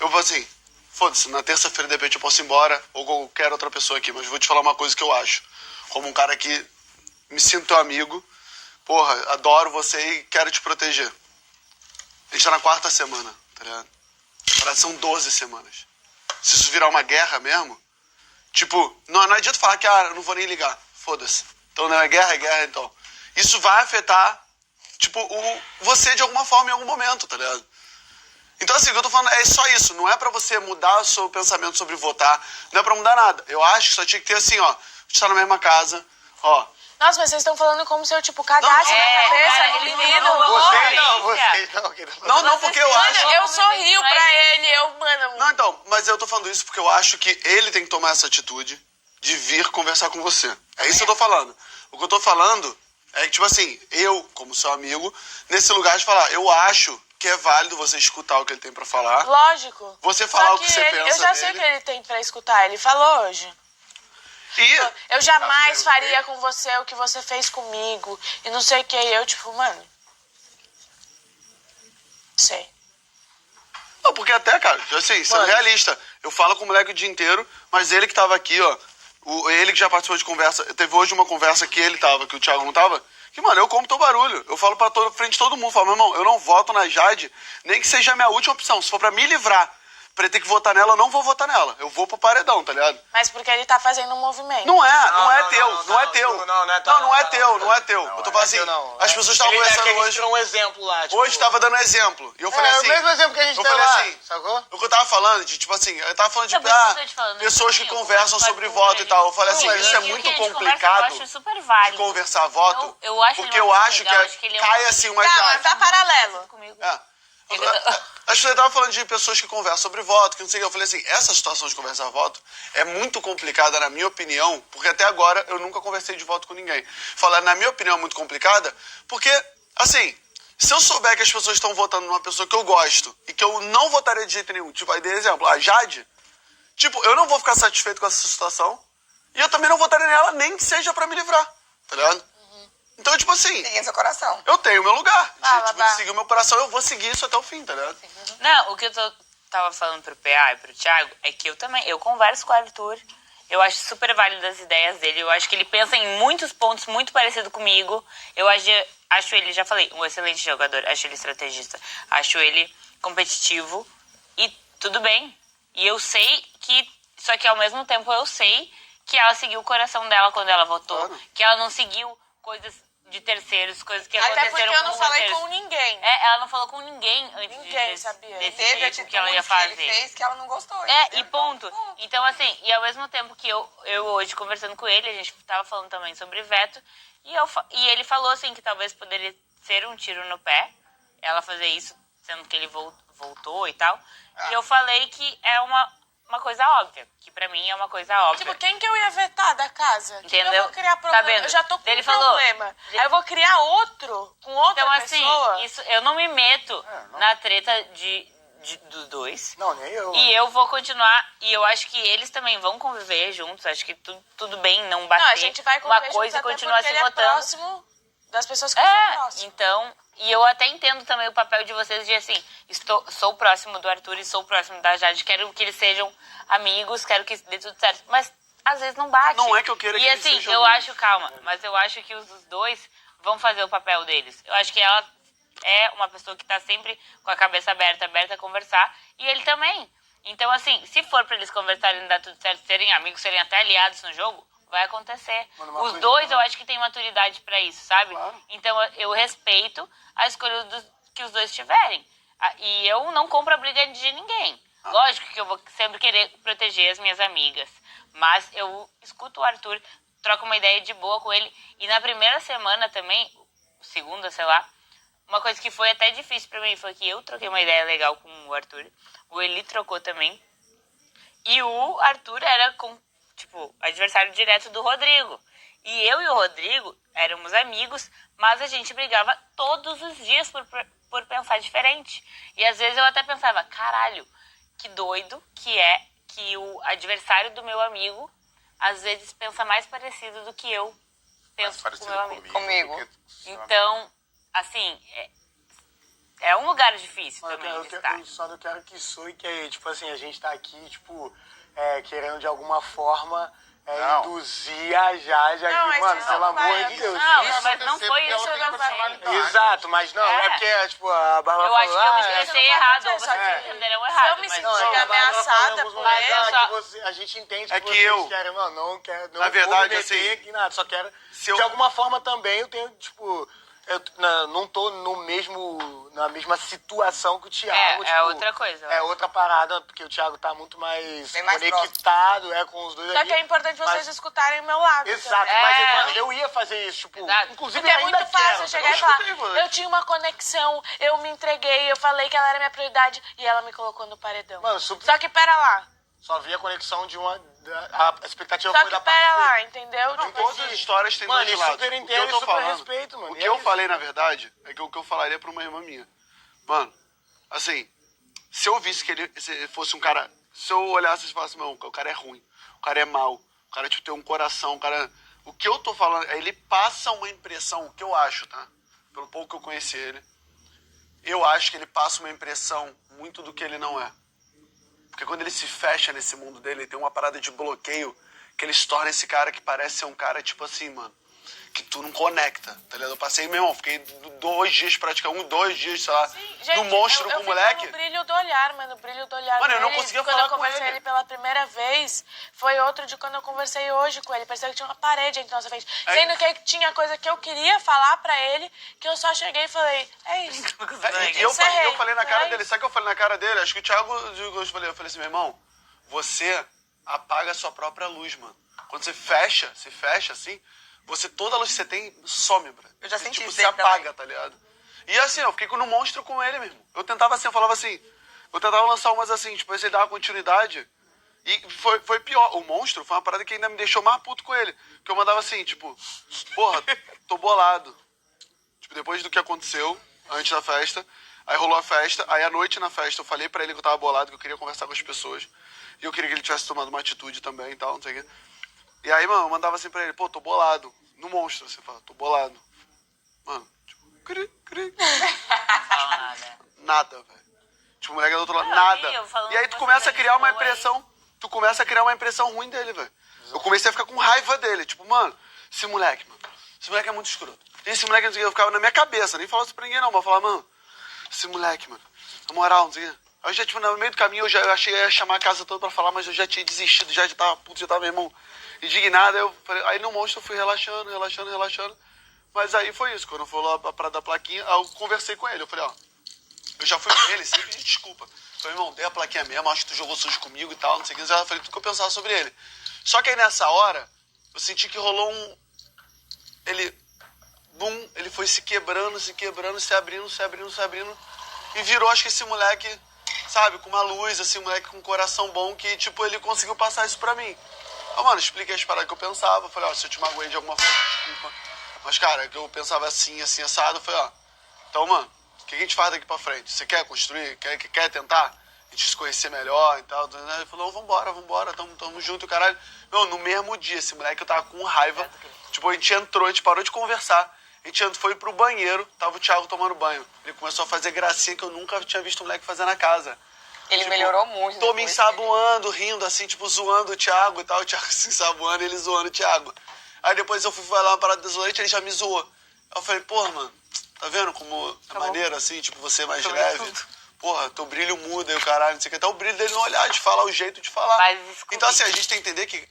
eu vou assim, foda-se, na terça-feira de repente eu posso ir embora, ou qualquer outra pessoa aqui, mas vou te falar uma coisa que eu acho. Como um cara que me sinto teu amigo, porra, adoro você e quero te proteger. A gente tá na 4ª semana, tá ligado? Na verdade, são 12 semanas. Se isso virar uma guerra mesmo, tipo, não adianta falar que, eu não vou nem ligar. Foda-se. Então não é guerra então. Isso vai afetar, tipo, você de alguma forma em algum momento, tá ligado? Então assim, o que eu tô falando é só isso. Não é pra você mudar o seu pensamento sobre votar. Não é pra mudar nada. Eu acho que só tinha que ter assim, ó. A gente tá na mesma casa, ó. Nossa, mas vocês estão falando como se eu, tipo, cagasse na cabeça. Não, porque eu acho... Eu sorrio pra ele, mano... Não, então, mas eu tô falando isso porque eu acho que ele tem que tomar essa atitude de vir conversar com você. É isso que eu tô falando. O que eu tô falando é que, tipo assim, eu, como seu amigo, nesse lugar de falar, eu acho que é válido você escutar o que ele tem pra falar. Lógico. Você falar o que você pensa eu já sei o dele. que ele tem pra escutar, ele falou hoje. Eu jamais faria com você o que você fez comigo. E não sei o que. Eu, tipo, mano... Sei. Não, porque até, cara, assim, sendo realista, eu falo com o moleque o dia inteiro, mas ele que tava aqui, ó, ele que já participou de conversa, teve hoje uma conversa que ele tava, que o Thiago não tava, que, mano, eu compro teu barulho. Eu falo pra frente de todo mundo, falo, meu irmão, eu não voto na Jade, nem que seja a minha última opção. Se for pra me livrar, pra ele ter que votar nela, eu não vou votar nela. Eu vou pro paredão, tá ligado? Mas porque ele tá fazendo um movimento. Não é teu. Não é teu. Eu tô falando assim, as pessoas estavam conversando hoje. Um exemplo lá, tipo... Hoje tava dando exemplo. E eu falei assim... É o mesmo exemplo que a gente deu lá, assim, sacou? O que eu tava falando, de tipo assim, eu tava falando de pessoas que conversam sobre voto e tal. Eu falei assim, isso é muito complicado de conversar voto, porque eu acho que cai assim uma Mas dá paralelo. As pessoas estavam falando de pessoas que conversam sobre voto, que não sei o que. Eu falei assim, essa situação de conversar voto é muito complicada, na minha opinião, porque até agora eu nunca conversei de voto com ninguém. Falar, na minha opinião, é muito complicada, porque, assim, se eu souber que as pessoas estão votando numa pessoa que eu gosto e que eu não votaria de jeito nenhum, tipo, aí dei exemplo, a Jade, tipo, eu não vou ficar satisfeito com essa situação e eu também não votaria nela, nem que seja pra me livrar, tá ligado? Então, tipo assim... Tem seu coração. Eu tenho o meu lugar. De seguir o meu coração, eu vou seguir isso até o fim, tá ligado? Não, o que eu tava falando pro PA e pro Thiago é que eu converso com o Arthur. Eu acho super válido as ideias dele. Eu acho que ele pensa em muitos pontos muito parecidos comigo. Eu acho ele, já falei, um excelente jogador. Acho ele estrategista. Acho ele competitivo. E tudo bem. E eu sei que... Só que ao mesmo tempo eu sei que ela seguiu o coração dela quando ela votou. Claro. Que ela não seguiu coisas de terceiros, coisas que aconteceram com Até porque eu não falei com ninguém. Ela não falou com ninguém antes ninguém sabia. Teve atitude que ela ia fazer. Que ele fez que ela não gostou. E ponto. Então, assim, e ao mesmo tempo que eu hoje conversando com ele, a gente tava falando também sobre veto, e ele falou, assim, que talvez poderia ser um tiro no pé, ela fazer isso, sendo que ele voltou e tal. E eu falei que é uma coisa óbvia, que pra mim é uma coisa óbvia. Tipo, quem que eu ia vetar da casa? Entendeu? Eu vou criar problema. Tá vendo? Eu já tô com Ele um falou, problema. Aí eu vou criar outro com outra pessoa. Então, assim, eu não me meto na treta dos dois. Não, nem eu. E eu vou continuar, e eu acho que eles também vão conviver juntos, acho que tudo bem não bater a gente vai uma coisa e continuar se votando. É próximo das pessoas que são próximas. Então, e eu até entendo também o papel de vocês de assim, sou próximo do Arthur e sou próximo da Jade, quero que eles sejam amigos, quero que dê tudo certo, mas às vezes não bate. Não é que eu queira que eles sejam amigos. E assim, mas eu acho que os dois vão fazer o papel deles. Eu acho que ela é uma pessoa que tá sempre com a cabeça aberta a conversar, e ele também. Então, assim, se for pra eles conversarem e dar tudo certo, serem amigos, serem até aliados no jogo, vai acontecer. Os dois, eu acho que tem maturidade pra isso, sabe? Claro. Então, eu respeito a escolha que os dois tiverem. E eu não compro a briga de ninguém. Lógico que eu vou sempre querer proteger as minhas amigas. Mas eu escuto o Arthur, troco uma ideia de boa com ele. E na primeira semana também, segunda, sei lá, uma coisa que foi até difícil pra mim foi que eu troquei uma ideia legal com o Arthur. O Eli trocou também. E o Arthur era adversário direto do Rodrigo. E eu e o Rodrigo éramos amigos, mas a gente brigava todos os dias por pensar diferente. E às vezes eu até pensava, caralho, que doido que é que o adversário do meu amigo às vezes pensa mais parecido do que eu penso com o meu amigo. Comigo. Então, assim, é um lugar difícil Mas também de estar. eu só não quero que soe que é, tipo assim, a gente tá aqui, tipo, querendo de alguma forma induzir a Jade Não, aqui, mas mano, isso pelo não amor vai de Deus. Não, Isso mas não acontecer foi porque isso ela que eu tem falei. personalidade. Exato, mas não, é porque, tipo, a Bárbara Eu acho que eu me falou, expressei isso não vai errado, ou acontecer, vocês só que entenderam se errado. eu me mas- sentir Não, a Bárbara ameaçada falou, por mas, ele, a gente entende É que que vocês eu- querem, não quero, não Na verdade, vou me meter assim, aqui nada, só quero, se eu- de alguma forma também eu tenho, tipo, não tô na mesma situação que o Thiago, É outra coisa. É outra parada, porque o Thiago tá muito mais Bem mais conectado, com os dois Só ali. que é importante vocês mas- escutarem o meu lado. Exato, também. mas mano, eu ia fazer isso, tipo, Exato. inclusive Porque é ainda muito fácil quero, eu chegar e eu falar, escutei, mano. eu tinha uma conexão, eu me entreguei, eu falei que ela era minha prioridade e ela me colocou no paredão. Mano, super- Só que pera lá. Só vi a conexão de a expectativa Só foi que da pera parte lá, dele. entendeu? Em todas as histórias tem Mano, dois e lados. super O que entendo eu e tô super falando, respeito, mano. o E que é eu isso. falei, na verdade, é que o que eu falaria pra uma irmã minha. Mano, assim, se eu visse que ele fosse um cara... Se eu olhasse e falasse, não, o cara é ruim, o cara é mau, o cara, tipo, tem um coração, o cara... O que eu tô falando, ele passa uma impressão, o que eu acho, tá? Pelo pouco que eu conheci ele, eu acho que ele passa uma impressão muito do que ele não é. Porque quando ele se fecha nesse mundo dele, ele tem uma parada de bloqueio que ele se torna esse cara que parece ser um cara, tipo assim, mano, que tu não conecta, tá ligado? Eu passei, meu irmão, fiquei 2 dias praticamente, 2 dias, sei lá, no monstro com o moleque. No brilho do olhar, mano, o brilho do olhar Mano, eu não dele, conseguia quando falar eu com conversei ele. pela primeira vez, foi outro de quando eu conversei hoje com ele. Parecia que tinha uma parede entre nossa frente. É Sendo que tinha coisa que eu queria falar pra ele, que eu só cheguei e falei, é isso. E eu Encerrei. falei na cara É dele, sabe o que eu falei na cara dele? Acho que o Thiago, eu falei assim, meu irmão, você apaga a sua própria luz, mano. Quando você fecha assim, toda a luz que você tem some, bro. Eu já Você, senti tipo, isso se dele apaga, tá ligado? E assim, eu fiquei no monstro com ele mesmo. Eu tentava assim, eu falava assim, eu tentava lançar umas assim, tipo, ele dava continuidade. E foi pior. O monstro foi uma parada que ainda me deixou mais puto com ele. Que eu mandava assim, tipo, porra, tô bolado. Tipo, depois do que aconteceu, antes da festa, aí rolou a festa, aí à noite na festa eu falei pra ele que eu tava bolado, que eu queria conversar com as pessoas. E eu queria que ele tivesse tomado uma atitude também e tal, não sei o quê. E aí, mano, eu mandava assim pra ele, pô, tô bolado. No monstro, você fala, tô bolado. Mano, tipo, Fala nada. nada, velho. Tipo, o moleque do outro lado, Eu nada. vi, eu falando E aí com tu você começa a da criar uma Lisboa, impressão, tu começa a criar uma impressão ruim dele, velho. Eu comecei a ficar com raiva dele, tipo, mano, esse moleque é muito escroto. Esse moleque, não sei o que, eu ficava na minha cabeça, nem falava isso pra ninguém não, mas eu falava, mano, esse moleque, mano, na moral, não sei o que. Aí eu já, tipo, no meio do caminho, eu achei que ia chamar a casa toda pra falar, mas eu já tinha desistido, já tava puto, já tava, meu irmão, indignado. Aí eu falei, aí no monstro eu fui relaxando. Mas aí foi isso, quando eu fui lá pra dar plaquinha, aí eu conversei com ele, eu falei, ó, eu já fui com ele, sempre pedi desculpa. Eu falei, irmão, dei a plaquinha mesmo, acho que tu jogou sujo comigo e tal, não sei o que, eu já falei tudo que eu pensava sobre ele. Só que aí nessa hora, eu senti que rolou um... Ele foi se quebrando, se abrindo, e virou, acho que esse moleque, sabe, com uma luz, assim, um moleque com um coração bom, que, tipo, ele conseguiu passar isso pra mim. Então, mano, expliquei as paradas que eu pensava, falei, ó, se eu te magoei de alguma forma, desculpa. Mas, cara, que eu pensava assim, assado, eu falei, ó, então, mano, o que a gente faz daqui pra frente? Você quer construir? Quer tentar? A gente se conhecer melhor e tal. Ele falou, vambora, tamo junto, caralho. Meu, no mesmo dia, esse moleque, eu tava com raiva. Tipo, a gente entrou, a gente parou de conversar. A gente foi pro banheiro, tava o Thiago tomando banho. Ele começou a fazer gracinha que eu nunca tinha visto o moleque fazer na casa. Ele Tipo, melhorou muito. Tô me depois ensaboando, rindo, assim, tipo, zoando o Thiago e tal. O Thiago se ensaboando e ele zoando o Thiago. Aí depois eu fui falar uma parada desolante, ele já me zoou. Aí eu falei, porra, mano, tá vendo como é maneiro, assim, tipo, você mais leve? Porra, teu brilho muda e o caralho, não sei o que. Até o brilho dele no olhar, de falar, o jeito de falar. Mas, Então, assim, a gente tem que entender que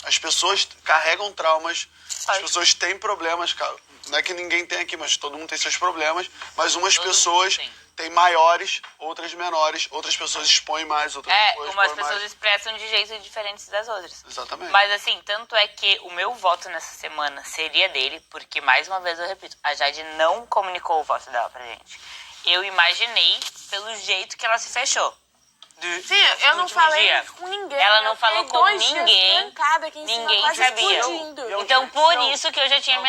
as pessoas carregam traumas, as pessoas têm problemas, cara. Não é que ninguém tem aqui, mas todo mundo tem seus problemas. Mas umas Todo pessoas mundo têm maiores, outras menores, outras pessoas expõem mais, outras pessoas umas expõem pessoas mais. expressam de jeitos diferentes das outras. Exatamente. Mas assim, tanto é que o meu voto nessa semana seria dele, porque, mais uma vez, eu repito, a Jade não comunicou o voto dela pra gente. Eu imaginei pelo jeito que ela se fechou. Sim, eu não falei com ninguém. Ela não Eu fiquei falou com 2 dias ninguém. trancada aqui em cima, Ninguém quase sabia. explodindo. Então, por isso que eu já tinha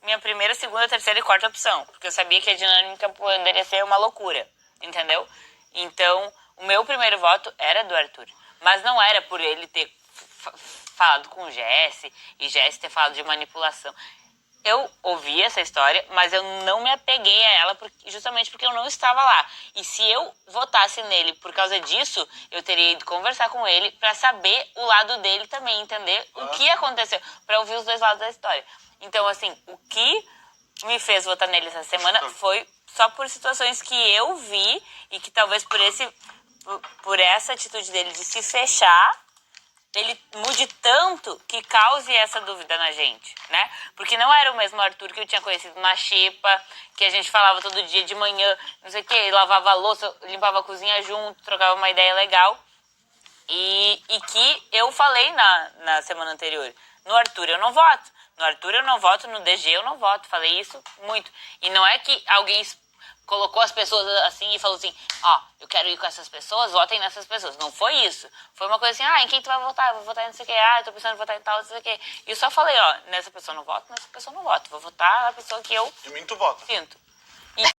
minha primeira, segunda, terceira e quarta opção. Porque eu sabia que a dinâmica poderia ser uma loucura. Entendeu? Então, o meu primeiro voto era do Arthur. Mas não era por ele ter falado com o Jesse e Jesse ter falado de manipulação. eu ouvi essa história, mas eu não me apeguei a ela justamente porque eu não estava lá. E se eu votasse nele por causa disso, eu teria ido conversar com ele pra saber o lado dele também, entender o que aconteceu, pra ouvir os dois lados da história. Então, assim, o que me fez votar nele essa semana foi só por situações que eu vi e que talvez por essa atitude dele de se fechar, ele mude tanto que cause essa dúvida na gente, né? Porque não era o mesmo Arthur que eu tinha conhecido na xepa, que a gente falava todo dia de manhã, não sei o quê, lavava a louça, limpava a cozinha junto, trocava uma ideia legal. E que eu falei na semana anterior, no Arthur eu não voto. No Arthur eu não voto, no DG eu não voto. Falei isso muito. E não é que alguém colocou as pessoas assim e falou assim, eu quero ir com essas pessoas, votem nessas pessoas. Não foi isso. Foi uma coisa assim, em quem tu vai votar? Eu vou votar em não sei o quê. Eu tô pensando em votar em tal, não sei o quê. E eu só falei, nessa pessoa eu não voto, nessa pessoa eu não voto. Vou votar na pessoa que eu De mim tu vota. sinto.